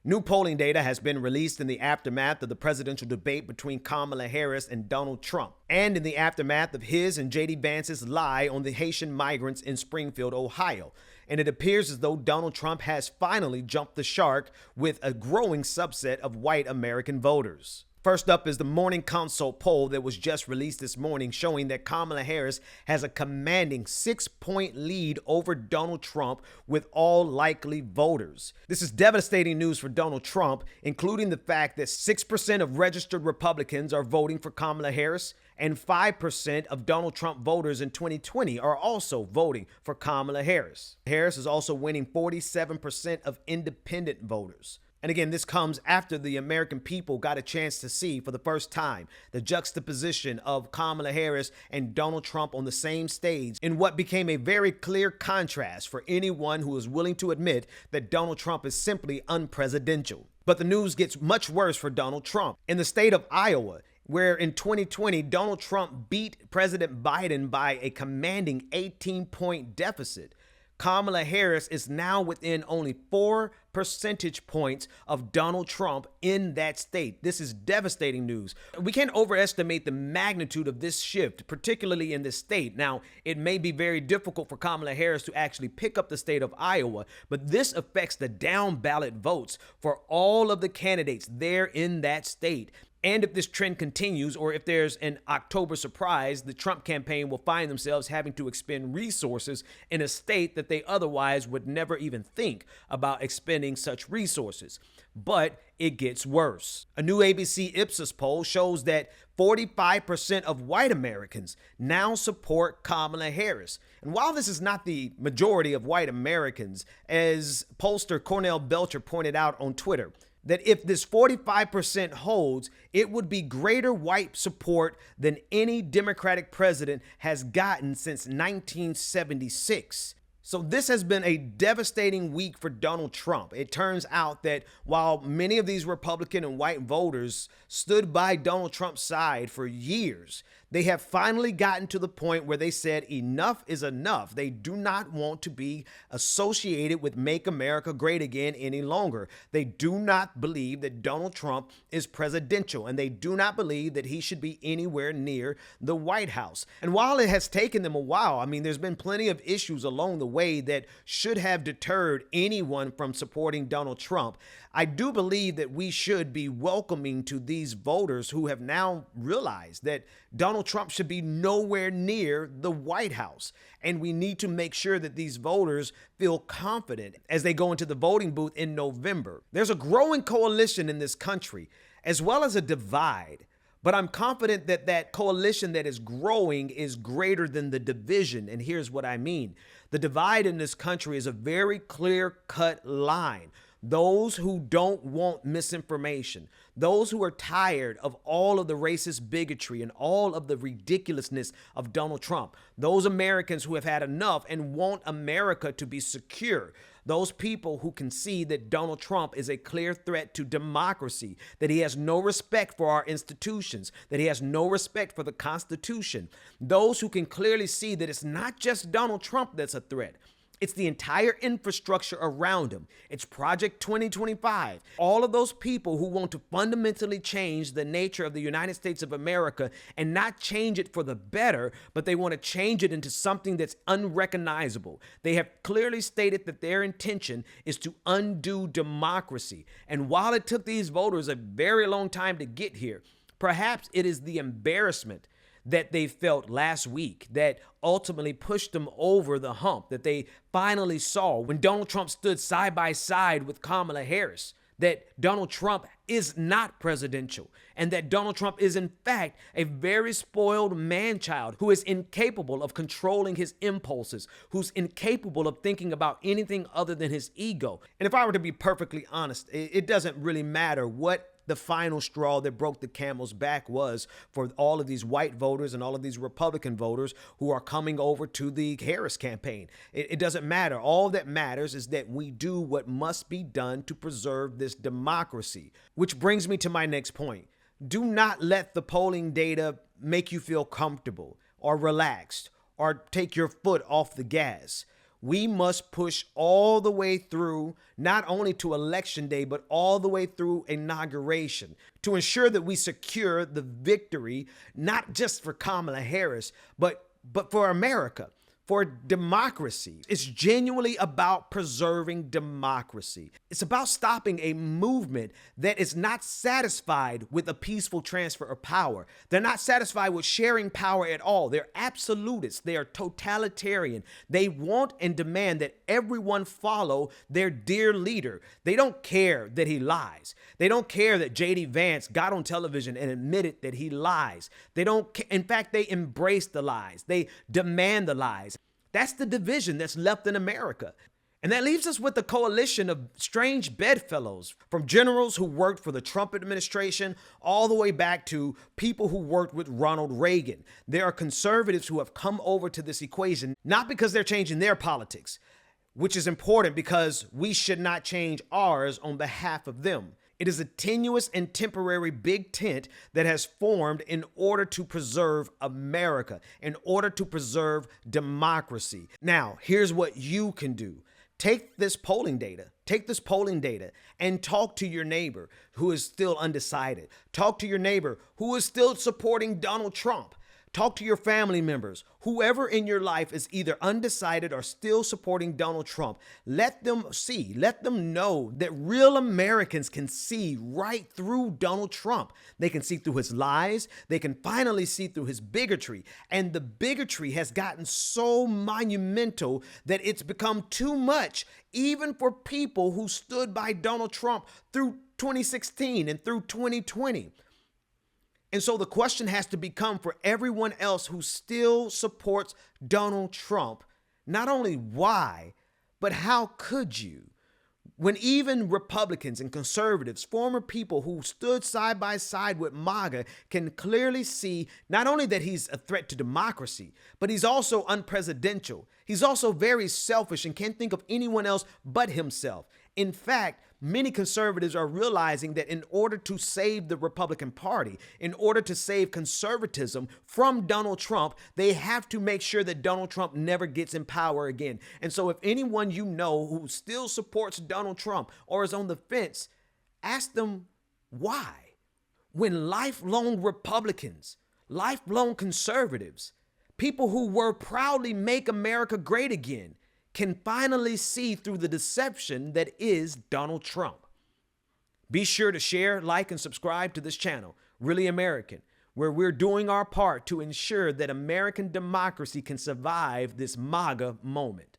New polling data has been released in the aftermath of the presidential debate between Kamala Harris and Donald Trump, and in the aftermath of his and J.D. Vance's lie on the Haitian migrants in Springfield, Ohio. And it appears as though Donald Trump has finally jumped the shark with a growing subset of white American voters. First up is the Morning Consult poll that was just released this morning, showing that Kamala Harris has a commanding 6-point lead over Donald Trump with all likely voters. This is devastating news for Donald Trump, including the fact that 6% of registered Republicans are voting for Kamala Harris, and 5% of Donald Trump voters in 2020 are also voting for Kamala Harris. Harris is also winning 47% of independent voters. And again, this comes after the American people got a chance to see for the first time the juxtaposition of Kamala Harris and Donald Trump on the same stage in what became a very clear contrast for anyone who is willing to admit that Donald Trump is simply unpresidential. But the news gets much worse for Donald Trump. In the state of Iowa, where in 2020, Donald Trump beat President Biden by a commanding 18-point deficit, Kamala Harris is now within only 4 percentage points of Donald Trump in that state. This is devastating news. We can't overestimate the magnitude of this shift, particularly in this state. Now, it may be very difficult for Kamala Harris to actually pick up the state of Iowa, but this affects the down ballot votes for all of the candidates there in that state. And if this trend continues, or if there's an October surprise, the Trump campaign will find themselves having to expend resources in a state that they otherwise would never even think about expending such resources. But it gets worse. A new ABC Ipsos poll shows that 45% of white Americans now support Kamala Harris. And while this is not the majority of white Americans, as pollster Cornell Belcher pointed out on Twitter, that if this 45% holds, it would be greater white support than any Democratic president has gotten since 1976. So this has been a devastating week for Donald Trump. It turns out that while many of these Republican and white voters stood by Donald Trump's side for years, they have finally gotten to the point where they said enough is enough. They do not want to be associated with Make America Great Again any longer. They do not believe that Donald Trump is presidential, and they do not believe that he should be anywhere near the White House. And while it has taken them a while, there's been plenty of issues along the way that should have deterred anyone from supporting Donald Trump. I do believe that we should be welcoming to these voters who have now realized that Donald Trump should be nowhere near the White House. And we need to make sure that these voters feel confident as they go into the voting booth in November. There's a growing coalition in this country, as well as a divide. But I'm confident that that coalition that is growing is greater than the division. And here's what I mean. The divide in this country is a very clear-cut line. Those who don't want misinformation, those who are tired of all of the racist bigotry and all of the ridiculousness of Donald Trump, those Americans who have had enough and want America to be secure, those people who can see that Donald Trump is a clear threat to democracy, that he has no respect for our institutions, that he has no respect for the Constitution, those who can clearly see that it's not just Donald Trump that's a threat. It's the entire infrastructure around him. It's Project 2025. All of those people who want to fundamentally change the nature of the United States of America and not change it for the better, but they want to change it into something that's unrecognizable. They have clearly stated that their intention is to undo democracy. And while it took these voters a very long time to get here, perhaps it is the embarrassment that they felt last week that ultimately pushed them over the hump, that they finally saw when Donald Trump stood side by side with Kamala Harris, that Donald Trump is not presidential, and that Donald Trump is in fact a very spoiled man-child who is incapable of controlling his impulses, who's incapable of thinking about anything other than his ego. And if I were to be perfectly honest, it doesn't really matter what the final straw that broke the camel's back was for all of these white voters and all of these Republican voters who are coming over to the Harris campaign. It doesn't matter. All that matters is that we do what must be done to preserve this democracy. Which brings me to my next point. Do not let the polling data make you feel comfortable or relaxed or take your foot off the gas. We must push all the way through, not only to election day, but all the way through inauguration to ensure that we secure the victory, not just for Kamala Harris, but for America, for democracy. It's genuinely about preserving democracy. It's about stopping a movement that is not satisfied with a peaceful transfer of power. They're not satisfied with sharing power at all. They're absolutists. They are totalitarian. They want and demand that everyone follow their dear leader. They don't care that he lies. They don't care that J.D. Vance got on television and admitted that he lies. They don't. In fact, they embrace the lies. They demand the lies. That's the division that's left in America. And that leaves us with a coalition of strange bedfellows, from generals who worked for the Trump administration all the way back to people who worked with Ronald Reagan. There are conservatives who have come over to this equation, not because they're changing their politics, which is important because we should not change ours on behalf of them. It is a tenuous and temporary big tent that has formed in order to preserve America, in order to preserve democracy. Now, here's what you can do. Take this polling data and talk to your neighbor who is still undecided. Talk to your neighbor who is still supporting Donald Trump. Talk to your family members. Whoever in your life is either undecided or still supporting Donald Trump, let them know that real Americans can see right through Donald Trump. They can see through his lies. They can finally see through his bigotry. And the bigotry has gotten so monumental that it's become too much, even for people who stood by Donald Trump through 2016 and through 2020. And so the question has to become for everyone else who still supports Donald Trump, not only why, but how could you? When even Republicans and conservatives, former people who stood side by side with MAGA, can clearly see not only that he's a threat to democracy, but he's also unpresidential. He's also very selfish and can't think of anyone else but himself. In fact, many conservatives are realizing that in order to save the Republican Party, in order to save conservatism from Donald Trump, they have to make sure that Donald Trump never gets in power again. And so if anyone you know who still supports Donald Trump or is on the fence, ask them why. When lifelong Republicans, lifelong conservatives, people who were proudly make America great again, can finally see through the deception that is Donald Trump. Be sure to share, like, and subscribe to this channel, Really American, where we're doing our part to ensure that American democracy can survive this MAGA moment.